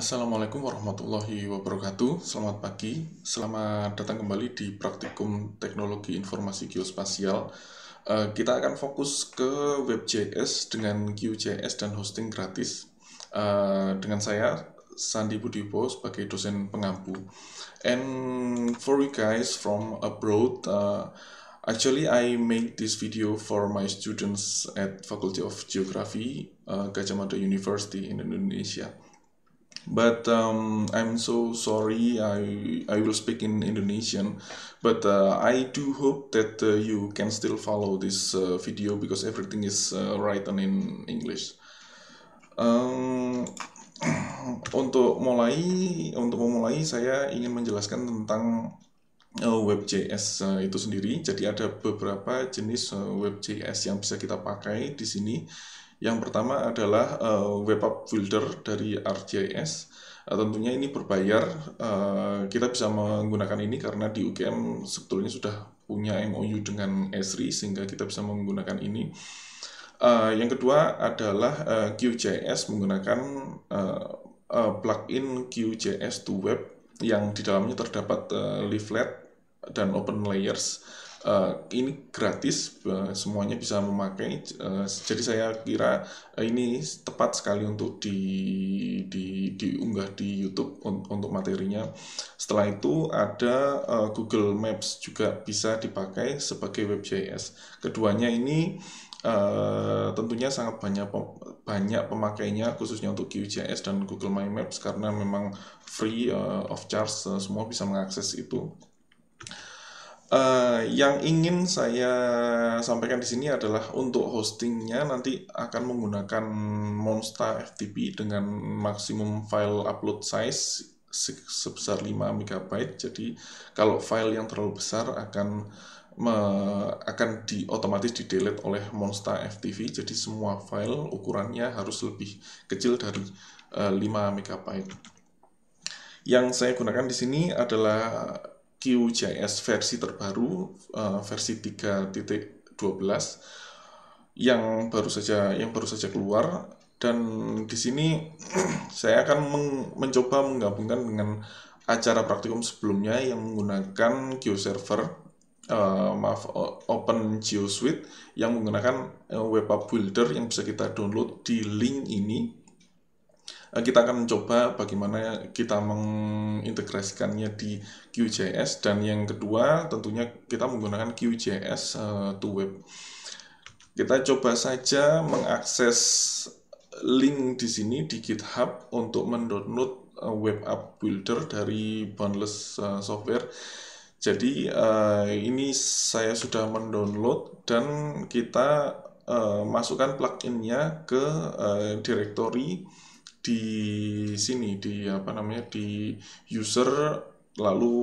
Assalamualaikum warahmatullahi wabarakatuh. Selamat pagi, selamat datang kembali di Praktikum Teknologi Informasi Geospasial. Kita akan fokus ke WebJS dengan Vue.js dan hosting gratis. Dengan saya, Sandi Budipo, sebagai dosen pengampu. And for you guys from abroad, actually I made this video for my students at Faculty of Geography, Gadjah Mada University in Indonesia. But I'm so sorry, I will speak in Indonesian, but I do hope that you can still follow this video because everything is written in English. Untuk memulai saya ingin menjelaskan tentang WebJS itu sendiri. Jadi ada beberapa jenis WebJS yang bisa kita pakai di sini. Yang pertama adalah Web App Builder dari ArcGIS. Tentunya ini berbayar. Kita bisa menggunakan ini karena di UGM sebetulnya sudah punya MOU dengan Esri sehingga kita bisa menggunakan ini. Yang kedua adalah Vue.js menggunakan plugin Vue.js to Web yang di dalamnya terdapat leaflet dan open layers. Ini gratis, semuanya bisa memakai. Jadi saya kira ini tepat sekali untuk diunggah di YouTube untuk materinya. Setelah itu ada Google Maps juga bisa dipakai sebagai WebJS. Keduanya ini tentunya sangat banyak pemakainya, khususnya untuk Vue.js dan Google My Maps karena memang free of charge, semua bisa mengakses itu. Yang ingin saya sampaikan di sini adalah untuk hostingnya nanti akan menggunakan Monsta FTP dengan maksimum file upload size sebesar 5 MB. Jadi kalau file yang terlalu besar akan otomatis di delete oleh Monsta FTP. Jadi semua file ukurannya harus lebih kecil dari 5 MB. Yang saya gunakan di sini adalah Vue.js versi terbaru, versi 3.12 yang baru saja keluar, dan di sini saya akan mencoba menggabungkan dengan acara praktikum sebelumnya yang menggunakan GeoServer, Open GeoSuite yang menggunakan Web App Builder yang bisa kita download di link ini. Kita akan mencoba bagaimana kita mengintegrasikannya di Vue.js, dan yang kedua tentunya kita menggunakan Vue.js to Web. Kita coba saja mengakses link di sini di GitHub untuk mendownload Web App Builder dari Boundless Software. Jadi ini saya sudah mendownload dan kita masukkan pluginnya ke directory di sini di user, lalu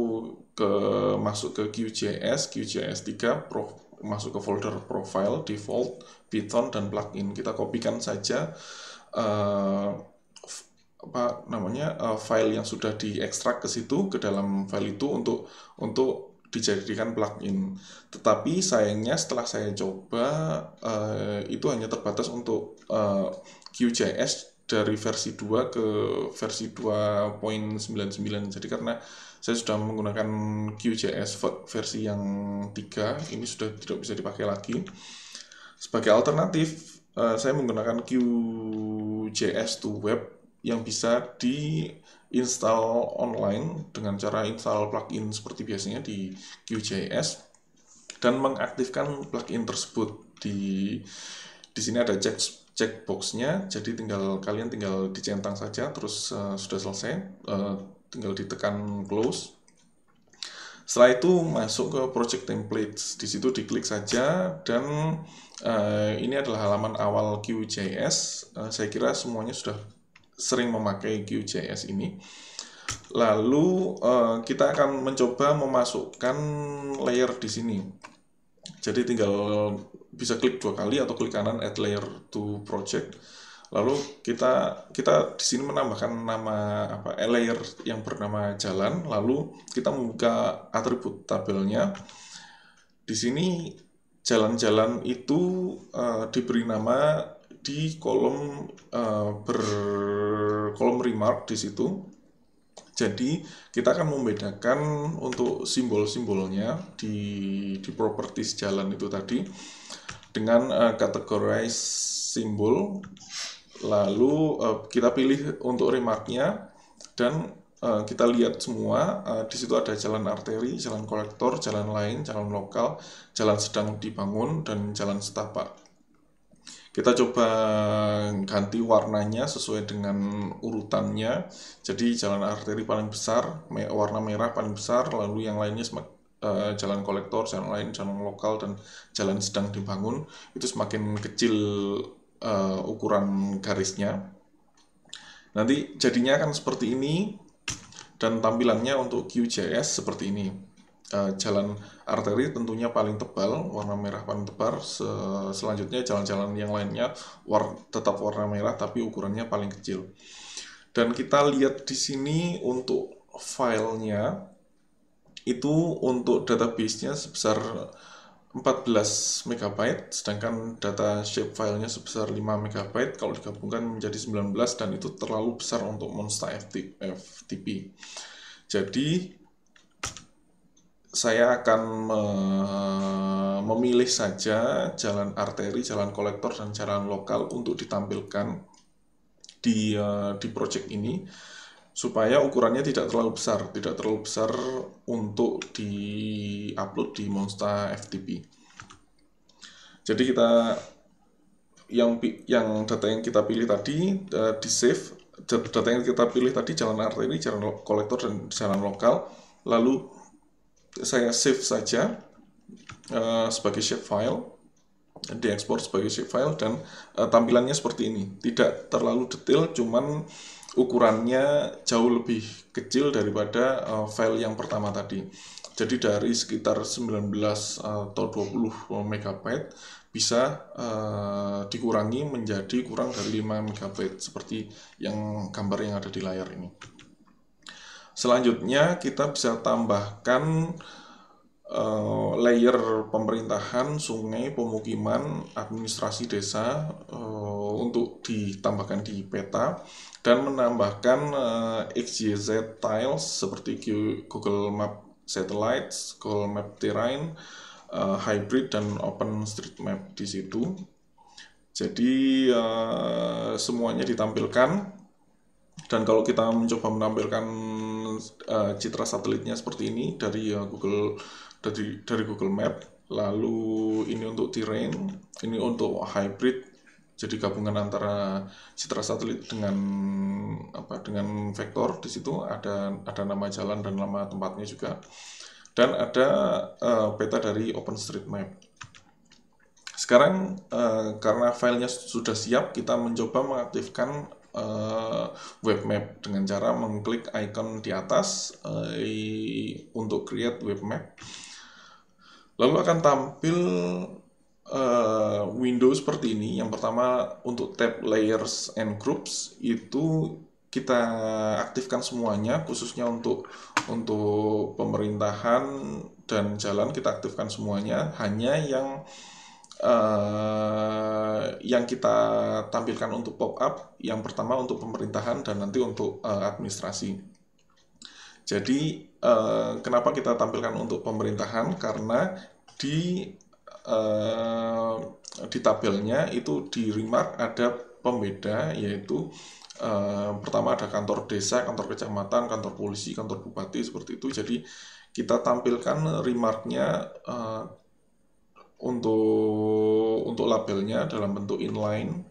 masuk ke Vue.js 3, masuk ke folder profile, default, Python, dan plugin. Kita kopikan saja file yang sudah diekstrak ke situ, ke dalam file itu untuk dijadikan plugin. Tetapi sayangnya setelah saya coba itu hanya terbatas untuk Vue.js dari versi 2 ke versi 2.99. Jadi karena saya sudah menggunakan Vue.js versi yang 3, ini sudah tidak bisa dipakai lagi. Sebagai alternatif, saya menggunakan Vue.js to Web yang bisa diinstal online dengan cara install plugin seperti biasanya di Vue.js dan mengaktifkan plugin tersebut. Di sini ada checkboxnya, jadi kalian tinggal dicentang saja, terus sudah selesai, tinggal ditekan close. Setelah itu masuk ke project templates, di situ diklik saja, dan ini adalah halaman awal Vue.js. Saya kira semuanya sudah sering memakai Vue.js ini. Lalu kita akan mencoba memasukkan layer di sini. Jadi tinggal bisa klik 2 kali atau klik kanan add layer to project. Lalu kita di sini menambahkan nama layer yang bernama jalan. Lalu kita membuka atribut tabelnya. Di sini jalan-jalan itu diberi nama di kolom kolom remark di situ. Jadi kita akan membedakan untuk simbol-simbolnya di properties jalan itu tadi dengan categorize simbol. Lalu kita pilih untuk remarknya dan kita lihat semua. Di situ ada jalan arteri, jalan kolektor, jalan lain, jalan lokal, jalan sedang dibangun, dan jalan setapak. Kita coba ganti warnanya sesuai dengan urutannya. Jadi jalan arteri paling besar, warna merah paling besar, lalu yang lainnya jalan kolektor, jalan lain, jalan lokal, dan jalan sedang dibangun. Itu semakin kecil ukuran garisnya. Nanti jadinya akan seperti ini, dan tampilannya untuk QGIS seperti ini. Jalan arteri tentunya paling tebal, warna merah paling tebal. Selanjutnya jalan-jalan yang lainnya tetap warna merah tapi ukurannya paling kecil. Dan kita lihat di sini untuk filenya itu untuk database-nya sebesar 14 MB, sedangkan data shapefile-nya sebesar 5 MB. Kalau digabungkan menjadi 19, dan itu terlalu besar untuk Monsta FTP. Jadi saya akan memilih saja jalan arteri, jalan kolektor, dan jalan lokal untuk ditampilkan di project ini, supaya ukurannya tidak terlalu besar untuk di-upload di Monsta FTP. Jadi yang data yang kita pilih tadi di save. Data yang kita pilih tadi jalan arteri, jalan kolektor, dan jalan lokal. Lalu saya save saja sebagai shapefile, diekspor sebagai shapefile, dan tampilannya seperti ini. Tidak terlalu detail, cuman ukurannya jauh lebih kecil daripada file yang pertama tadi. Jadi dari sekitar 19 atau 20 MB bisa dikurangi menjadi kurang dari 5 MB, seperti yang gambar yang ada di layar ini. Selanjutnya kita bisa tambahkan layer pemerintahan, sungai, pemukiman, administrasi desa untuk ditambahkan di peta, dan menambahkan XYZ tiles seperti Google Map Satellites, Google Map Terrain, Hybrid, dan OpenStreetMap di situ. Jadi semuanya ditampilkan. Dan kalau kita mencoba menampilkan citra satelitnya seperti ini dari Google Map, lalu ini untuk terrain, ini untuk hybrid, jadi gabungan antara citra satelit dengan vektor. Di situ ada nama jalan dan nama tempatnya juga, dan ada peta dari OpenStreetMap. Sekarang karena filenya sudah siap, kita mencoba mengaktifkan web map dengan cara mengklik icon di atas untuk create web map. Lalu akan tampil window seperti ini. Yang pertama untuk tab layers and groups, itu kita aktifkan semuanya, khususnya untuk pemerintahan dan jalan kita aktifkan semuanya. Hanya yang kita tampilkan untuk pop-up, yang pertama untuk pemerintahan dan nanti untuk administrasi. Jadi kenapa kita tampilkan untuk pemerintahan? Karena di tabelnya itu di remark ada pembeda, yaitu pertama ada kantor desa, kantor kecamatan, kantor polisi, kantor bupati, seperti itu. Jadi kita tampilkan remarknya untuk labelnya dalam bentuk inline.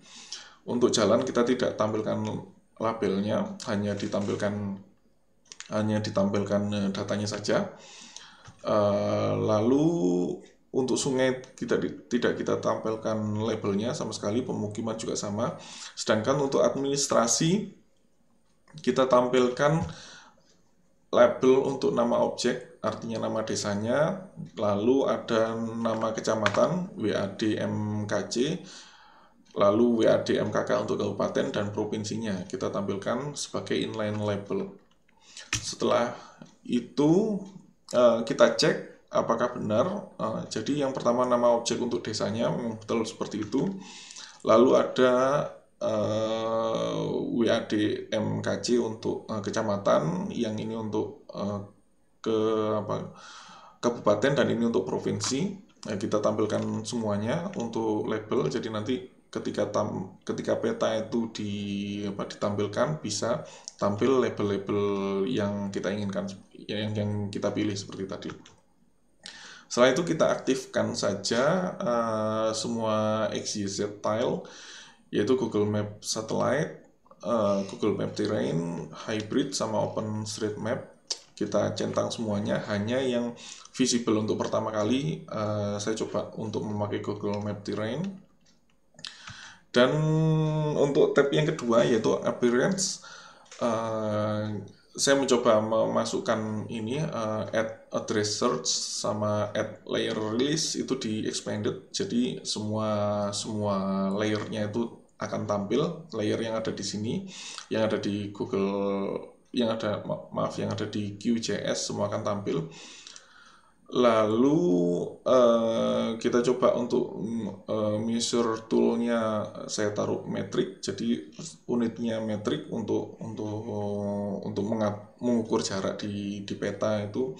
Untuk jalan kita tidak tampilkan labelnya, hanya ditampilkan datanya saja. Lalu untuk sungai tidak kita tampilkan labelnya sama sekali, pemukiman juga sama. Sedangkan untuk administrasi kita tampilkan label untuk nama objek, artinya nama desanya, lalu ada nama kecamatan, WAD MKC, lalu WAD MKK untuk kabupaten dan provinsinya kita tampilkan sebagai inline label. Setelah itu kita cek apakah benar. Jadi yang pertama nama objek untuk desanya memang betul seperti itu. Lalu ada WAD MKC untuk kecamatan, yang ini untuk ke apa, kabupaten, dan ini untuk provinsi. Kita tampilkan semuanya untuk label, jadi nanti ketika peta itu ditampilkan, bisa tampil label-label yang kita inginkan, yang kita pilih seperti tadi. Setelah itu kita aktifkan saja semua XYZ tile, yaitu Google Map Satellite, Google Map Terrain, Hybrid, sama OpenStreetMap. Kita centang semuanya, hanya yang visible untuk pertama kali saya coba untuk memakai Google Map Terrain. Dan untuk tab yang kedua, yaitu Appearance, saya mencoba memasukkan ini add address search sama add layer release itu di expanded, jadi semua layernya itu akan tampil, layer yang ada di sini, yang ada di Google, yang ada di QGIS, semua akan tampil. Lalu kita coba untuk measure toolnya, saya taruh metrik, jadi unitnya metrik untuk mengukur jarak di peta itu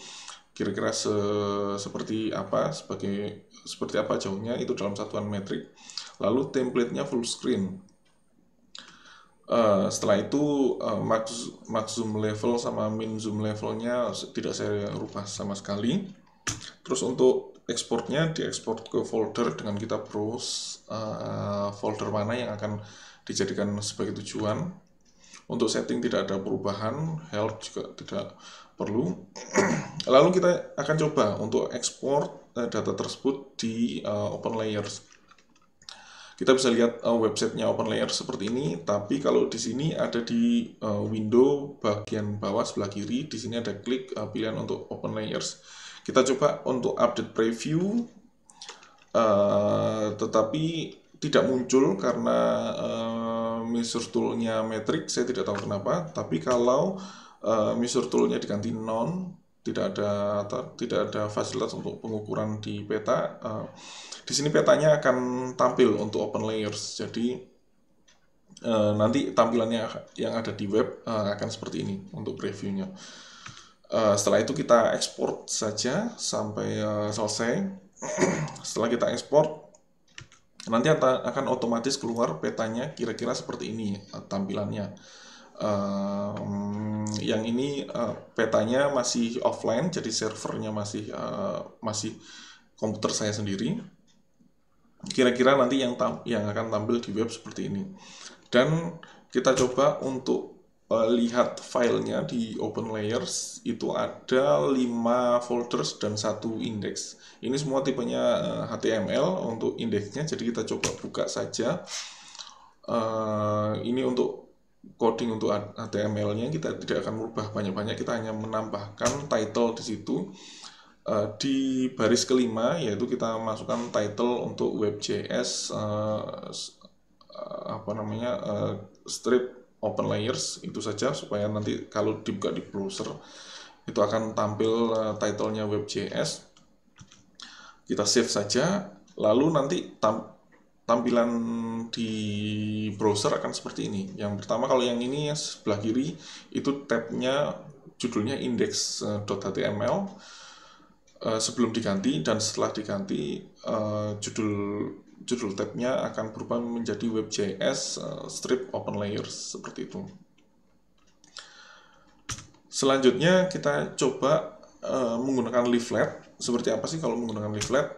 kira-kira seperti apa, seperti apa jauhnya itu dalam satuan metrik. Lalu template-nya full screen. Setelah itu max zoom level sama min zoom levelnya tidak saya rubah sama sekali. Terus untuk ekspornya diekspor ke folder dengan kita browse folder mana yang akan dijadikan sebagai tujuan. Untuk setting tidak ada perubahan, help juga tidak perlu. Lalu kita akan coba untuk ekspor data tersebut di OpenLayers. Kita bisa lihat websitenya OpenLayers seperti ini, tapi kalau di sini ada di window bagian bawah sebelah kiri, di sini ada klik pilihan untuk OpenLayers. Kita coba untuk update preview, tetapi tidak muncul karena measure toolnya metric, saya tidak tahu kenapa. Tapi kalau measure toolnya diganti non, tidak ada fasilitas untuk pengukuran di peta, di sini petanya akan tampil untuk OpenLayers. Jadi nanti tampilannya yang ada di web akan seperti ini untuk previewnya. Setelah itu kita ekspor saja sampai selesai. Setelah kita ekspor, nanti akan otomatis keluar petanya kira-kira seperti ini tampilannya. Yang ini petanya masih offline, jadi servernya masih komputer saya sendiri. Kira-kira nanti yang akan tampil di web seperti ini. Dan kita coba untuk lihat filenya di OpenLayers, itu ada 5 folders dan 1 index. Ini semua tipenya HTML untuk indeksnya, jadi kita coba buka saja. Ini untuk coding untuk HTML-nya, kita tidak akan merubah banyak-banyak, kita hanya menambahkan title di situ. Di baris kelima, yaitu kita masukkan title untuk WebJS strip OpenLayers, itu saja, supaya nanti kalau dibuka di browser itu akan tampil titlenya WebJS. Kita save saja, lalu nanti tampilan di browser akan seperti ini. Yang pertama, kalau yang ini sebelah kiri itu tabnya judulnya index.html sebelum diganti, dan setelah diganti judul tabnya akan berubah menjadi WebJS strip OpenLayers, seperti itu. Selanjutnya kita coba menggunakan leaflet. Seperti apa sih kalau menggunakan leaflet?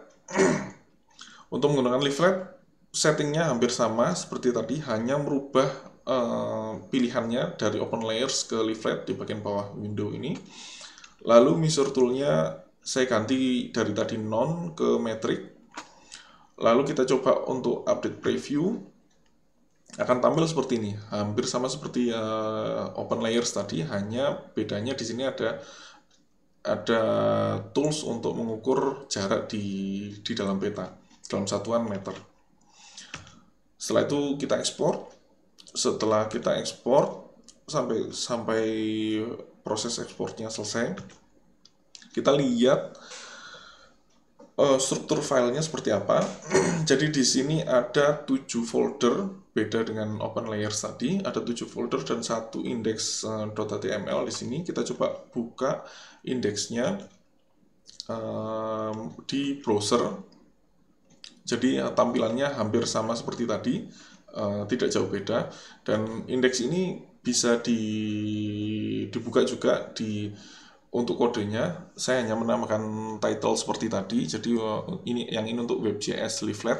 Untuk menggunakan leaflet, settingnya hampir sama seperti tadi, hanya merubah pilihannya dari OpenLayers ke leaflet di bagian bawah window ini. Lalu measure toolnya saya ganti dari tadi non ke metric. Lalu kita coba untuk update preview, akan tampil seperti ini, hampir sama seperti OpenLayers tadi, hanya bedanya di sini ada tools untuk mengukur jarak di dalam peta dalam satuan meter. Setelah itu kita ekspor. Setelah kita ekspor sampai proses ekspornya selesai, kita lihat struktur filenya seperti apa. Jadi di sini ada 7 folder beda dengan open layers tadi, ada 7 folder dan 1 index.html. Di sini kita coba buka indeksnya di browser. Jadi tampilannya hampir sama seperti tadi, tidak jauh beda. Dan indeks ini bisa dibuka juga untuk kodenya. Saya hanya menambahkan title seperti tadi. Jadi ini untuk WebJS leaflet.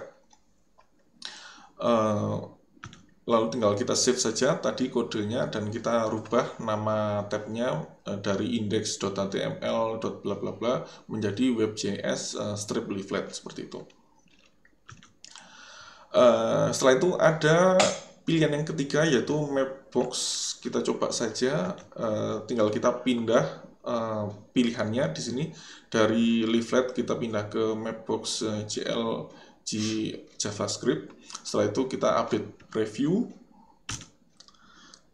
Lalu tinggal kita save saja tadi kodenya dan kita rubah nama tabnya dari index.html bla bla bla menjadi WebJS strip leaflet seperti itu. Setelah itu ada pilihan yang ketiga yaitu Mapbox. Kita coba saja, tinggal kita pindah pilihannya di sini dari leaflet kita pindah ke Mapbox GLG JavaScript. Setelah itu kita update preview.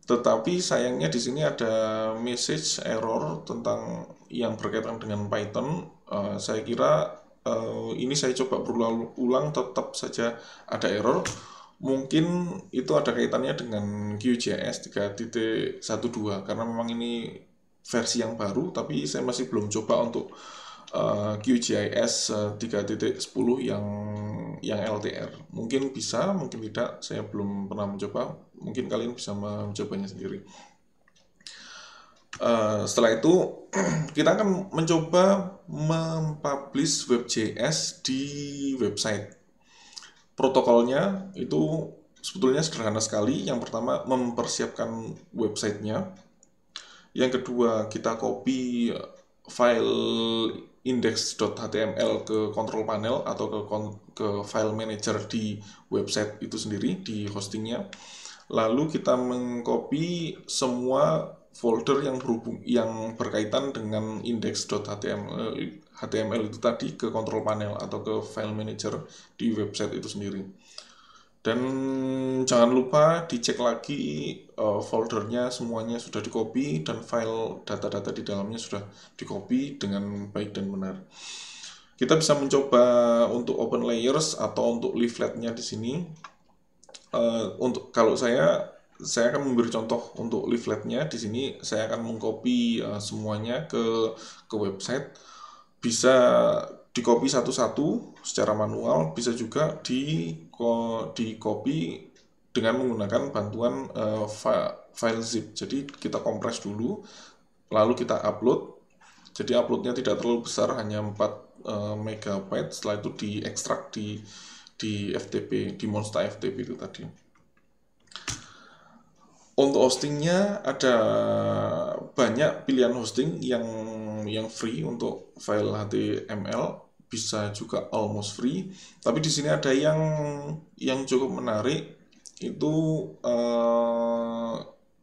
Tetapi sayangnya di sini ada message error tentang yang berkaitan dengan Python. Saya kira ini saya coba berulang-ulang tetap saja ada error. Mungkin itu ada kaitannya dengan QGIS 3.12 karena memang ini versi yang baru, tapi saya masih belum coba untuk QGIS 3.10 yang LTR. Mungkin bisa, mungkin tidak, saya belum pernah mencoba. Mungkin kalian bisa mencobanya sendiri. Setelah itu kita akan mencoba mempublish WebJS di website. Protokolnya itu sebetulnya sederhana sekali. Yang pertama, mempersiapkan websitenya. Yang kedua, kita copy file index.html ke control panel atau ke file manager di website itu sendiri, di hostingnya. Lalu kita mengcopy semua folder yang berkaitan dengan index.html itu tadi ke control panel atau ke file manager di website itu sendiri. Dan jangan lupa dicek lagi foldernya semuanya sudah di-copy dan file data-data di dalamnya sudah di-copy dengan baik dan benar. Kita bisa mencoba untuk open layers atau untuk leafletnya di sini. Kalau saya akan memberi contoh untuk leafletnya. Di sini saya akan mengcopy semuanya ke website. Bisa di-copy satu-satu secara manual, bisa juga di-copy dengan menggunakan bantuan file zip. Jadi kita kompres dulu, lalu kita upload. Jadi uploadnya tidak terlalu besar, hanya 4 MB. Setelah itu diekstrak di FTP, di Monster FTP itu tadi. Untuk hostingnya ada banyak pilihan hosting yang free untuk file HTML, bisa juga almost free. Tapi di sini ada yang cukup menarik, itu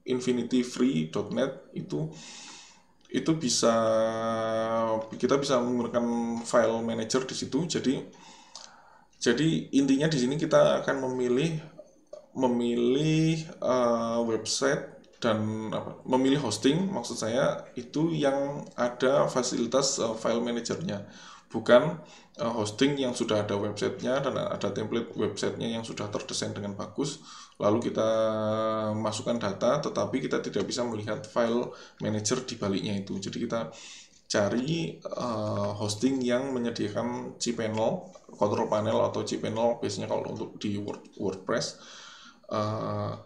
infinityfree.net itu bisa kita bisa menggunakan file manager di situ. Jadi intinya di sini kita akan memilih website dan memilih hosting, maksud saya itu yang ada fasilitas file manajernya, bukan hosting yang sudah ada websitenya dan ada template websitenya yang sudah terdesain dengan bagus, lalu kita masukkan data tetapi kita tidak bisa melihat file manager di baliknya itu. Jadi kita cari hosting yang menyediakan cPanel, control panel atau cPanel biasanya kalau untuk di WordPress,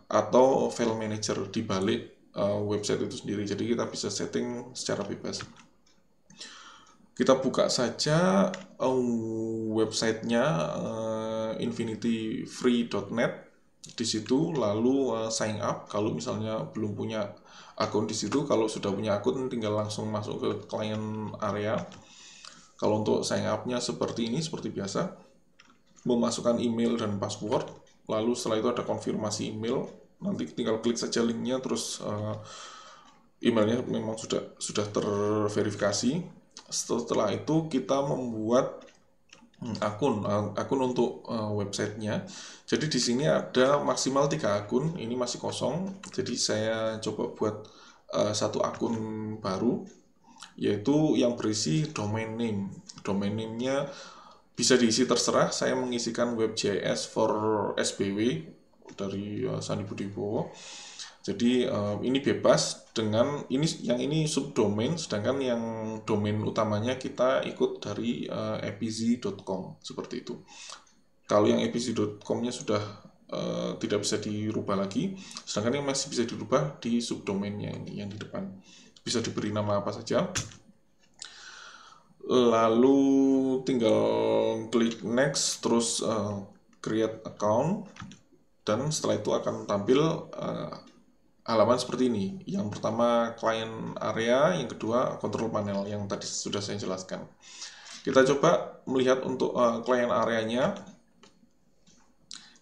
atau file manager di balik website itu sendiri. Jadi kita bisa setting secara bebas. Kita buka saja websitenya infinityfree.net di situ, lalu sign up kalau misalnya belum punya akun di situ. Kalau sudah punya akun tinggal langsung masuk ke client area. Kalau untuk sign up-nya seperti ini, seperti biasa, memasukkan email dan password. Lalu setelah itu ada konfirmasi email, nanti tinggal klik saja linknya, terus emailnya memang sudah terverifikasi. Setelah itu kita membuat akun untuk websitenya. Jadi di sini ada maksimal 3 akun, ini masih kosong. Jadi saya coba buat satu akun baru, yaitu yang berisi domain name. Domain name-nya bisa diisi terserah, saya mengisikan WebJS for SBW Sandi Budibowo. Jadi ini bebas dengan ini subdomain, sedangkan yang domain utamanya kita ikut dari epz.com seperti itu. Kalau yang epz.com-nya sudah tidak bisa dirubah lagi, sedangkan yang masih bisa dirubah di subdomainnya ini yang di depan. Bisa diberi nama apa saja. Lalu tinggal klik next, terus create account, dan setelah itu akan tampil halaman seperti ini. Yang pertama client area, yang kedua control panel yang tadi sudah saya jelaskan. Kita coba melihat untuk client areanya.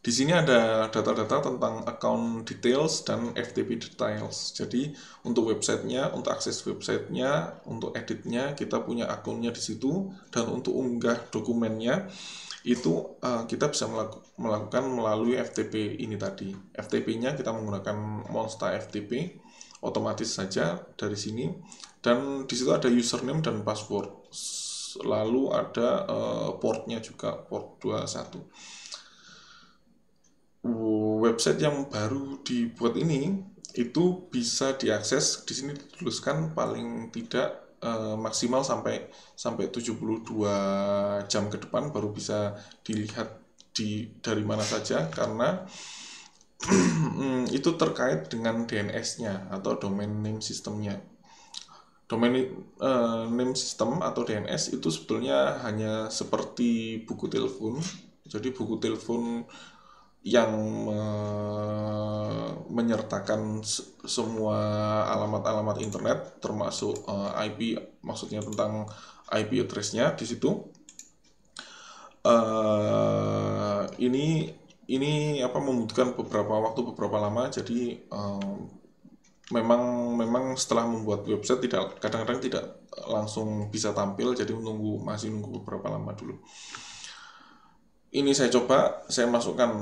Di sini ada data-data tentang account details dan FTP details. Jadi untuk websitenya, untuk akses websitenya, untuk editnya kita punya akunnya di situ, dan untuk unggah dokumennya itu kita bisa melakukan melalui FTP ini tadi. FTP-nya kita menggunakan Monster FTP, otomatis saja dari sini. Dan di situ ada username dan password. Lalu ada portnya juga, port 21. Website yang baru dibuat ini itu bisa diakses, di sini dituliskan paling tidak maksimal sampai 72 jam ke depan baru bisa dilihat dari mana saja, karena itu terkait dengan DNS-nya atau domain name system-nya. Domain name system atau DNS itu sebetulnya hanya seperti buku telepon. Jadi buku telepon yang menyertakan semua alamat-alamat internet, termasuk IP, maksudnya tentang IP address-nya di situ. Ini membutuhkan beberapa lama. Jadi memang setelah membuat website kadang-kadang tidak langsung bisa tampil, jadi masih nunggu beberapa lama dulu. Ini saya masukkan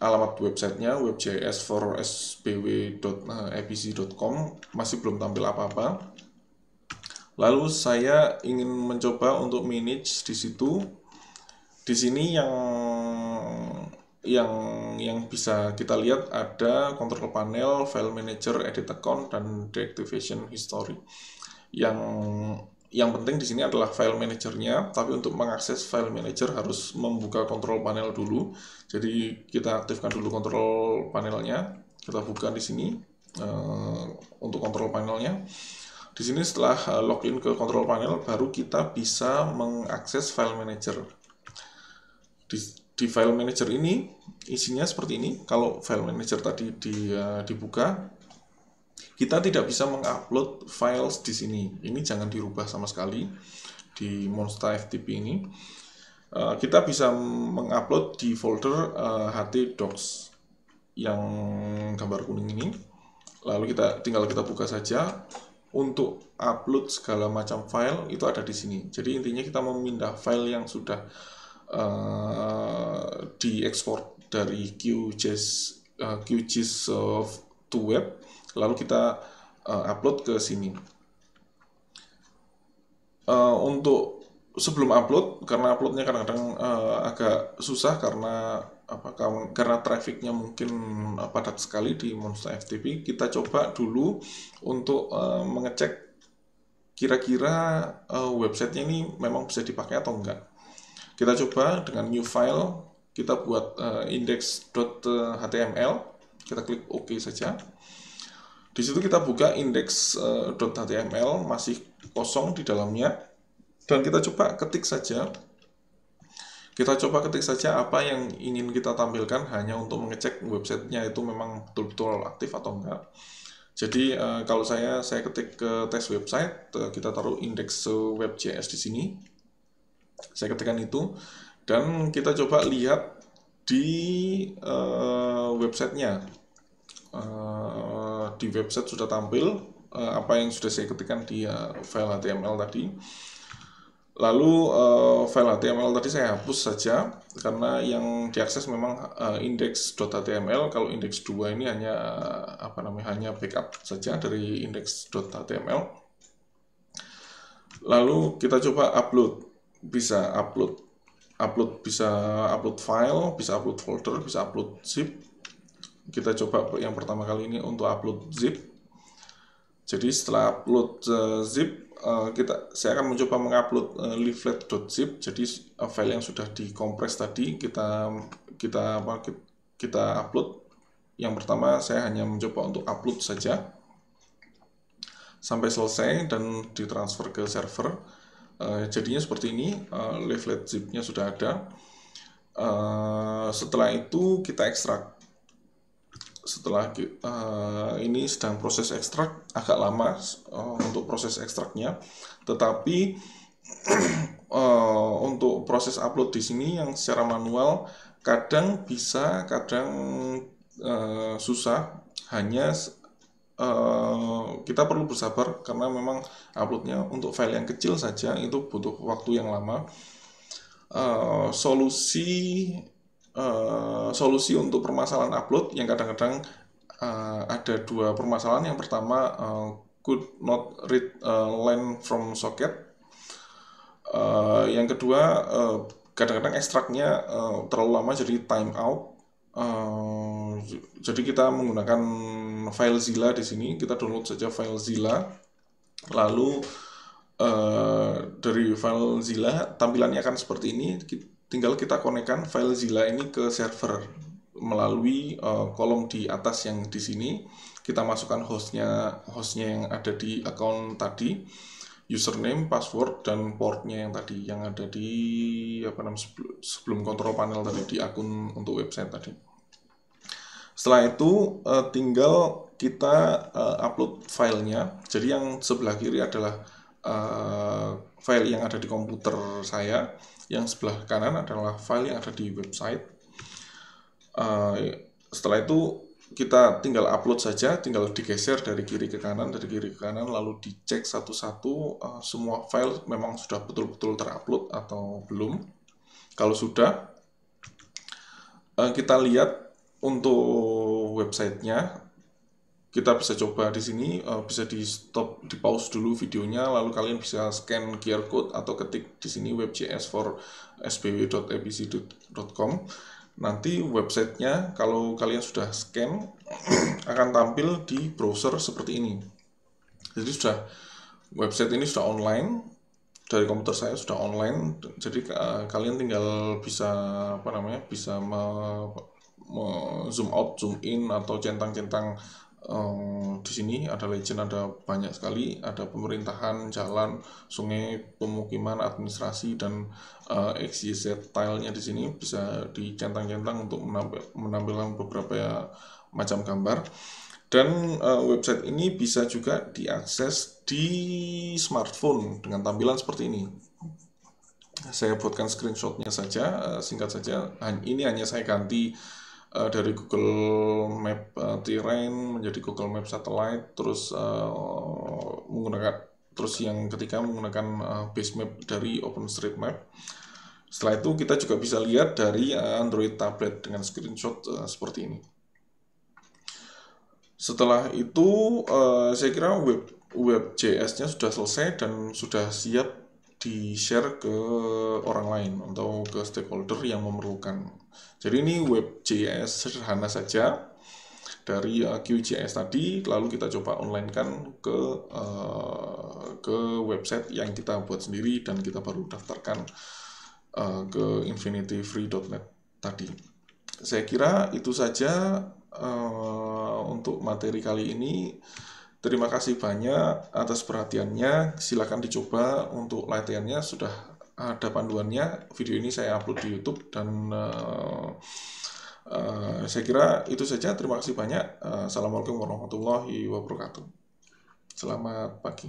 alamat websitenya, webjs for sbw.epz.com, masih belum tampil apa-apa. Lalu saya ingin mencoba untuk manage di situ. Di sini yang bisa kita lihat ada control panel, file manager, edit account, dan deactivation history. Yang penting di sini adalah file manajernya, tapi untuk mengakses file manager harus membuka control panel dulu. Jadi kita aktifkan dulu control panelnya. Kita buka di sini untuk control panelnya. Di sini setelah login ke control panel, baru kita bisa mengakses file manager. Di file manager ini isinya seperti ini. Kalau file manager tadi dibuka, kita tidak bisa mengupload files di sini. Ini jangan dirubah sama sekali di Monster FTP ini. Kita bisa mengupload di folder htdocs yang gambar kuning ini. Lalu tinggal kita buka saja. Untuk upload segala macam file itu ada di sini. Jadi intinya kita memindah file yang sudah diekspor dari QGIS to web, lalu kita upload ke sini. Untuk sebelum upload, karena uploadnya kadang-kadang agak susah karena trafficnya mungkin padat sekali di Monster FTP, kita coba dulu untuk mengecek kira-kira websitenya ini memang bisa dipakai atau enggak. Kita coba dengan new file, kita buat index.html, kita klik OK saja. Di situ kita buka index.html, masih kosong di dalamnya, dan kita coba ketik saja. Apa yang ingin kita tampilkan, hanya untuk mengecek websitenya itu memang betul-betul aktif atau enggak. Jadi kalau saya ketik ke test website, kita taruh index web.js di sini. Saya ketikkan itu, dan kita coba lihat di websitenya. Di website sudah tampil apa yang sudah saya ketikkan di file HTML tadi. Lalu file HTML tadi saya hapus saja karena yang diakses memang index.html. Kalau index 2 ini hanya hanya backup saja dari index.html. Lalu kita coba upload, bisa upload bisa upload file, bisa upload folder, bisa upload zip. Kita coba yang pertama kali ini untuk upload zip. Jadi setelah upload zip, saya akan mencoba mengupload leaflet.zip. Jadi file yang sudah dikompres tadi kita upload. Yang pertama saya hanya mencoba untuk upload saja sampai selesai dan ditransfer ke server. Jadinya seperti ini, leaflet zip-nya sudah ada. Setelah itu kita ekstrak. Setelah ini sedang proses ekstrak, agak lama untuk proses ekstraknya, tetapi untuk proses upload di sini yang secara manual kadang bisa, kadang susah. Hanya kita perlu bersabar karena memang uploadnya untuk file yang kecil saja itu butuh waktu yang lama. Solusi untuk permasalahan upload yang kadang-kadang ada dua permasalahan. Yang pertama, could not read line from socket. Yang kedua, kadang-kadang ekstraknya terlalu lama jadi time out. Jadi kita menggunakan file Zilla di sini. Kita download saja file Zilla. Lalu dari file Zilla tampilannya akan seperti ini. Tinggal kita konekkan file Zilla ini ke server melalui kolom di atas yang di sini. Kita masukkan hostnya yang ada di account tadi, username, password, dan portnya yang tadi yang ada di sebelum control panel tadi di akun untuk website tadi. Setelah itu tinggal kita upload filenya. Jadi yang sebelah kiri adalah file yang ada di komputer saya, yang sebelah kanan adalah file yang ada di website. Setelah itu kita tinggal upload saja, tinggal digeser dari kiri ke kanan, lalu dicek satu-satu semua file memang sudah betul-betul terupload atau belum. Kalau sudah, kita lihat untuk websitenya. Kita bisa coba di sini, bisa di stop, di pause dulu videonya, lalu kalian bisa scan QR code atau ketik di sini webjs for sbw.apc.com. Nanti websitenya kalau kalian sudah scan akan tampil di browser seperti ini. Jadi website ini sudah online, dari komputer saya sudah online. Jadi kalian tinggal bisa bisa zoom out, zoom in, atau centang-centang. Di sini ada legend, ada banyak sekali, ada pemerintahan, jalan, sungai, pemukiman, administrasi, dan XYZ tilenya di sini bisa dicentang-centang untuk menampilkan beberapa macam gambar. Dan website ini bisa juga diakses di smartphone dengan tampilan seperti ini. Saya buatkan screenshotnya saja, singkat saja. Ini hanya saya ganti dari Google Map Terrain menjadi Google Map Satellite, terus yang ketiga menggunakan base map dari OpenStreetMap. Setelah itu kita juga bisa lihat dari Android tablet dengan screenshot seperti ini. Setelah itu saya kira web.js-nya sudah selesai dan sudah siap di-share ke orang lain atau ke stakeholder yang memerlukan. Jadi ini web.js sederhana saja dari QJS tadi, lalu kita coba online-kan ke website yang kita buat sendiri dan kita baru daftarkan ke infinityfree.net tadi. Saya kira itu saja untuk materi kali ini. Terima kasih banyak atas perhatiannya. Silakan dicoba untuk latihannya, sudah ada panduannya. Video ini saya upload di YouTube dan saya kira itu saja. Terima kasih banyak. Assalamualaikum warahmatullahi wabarakatuh. Selamat pagi.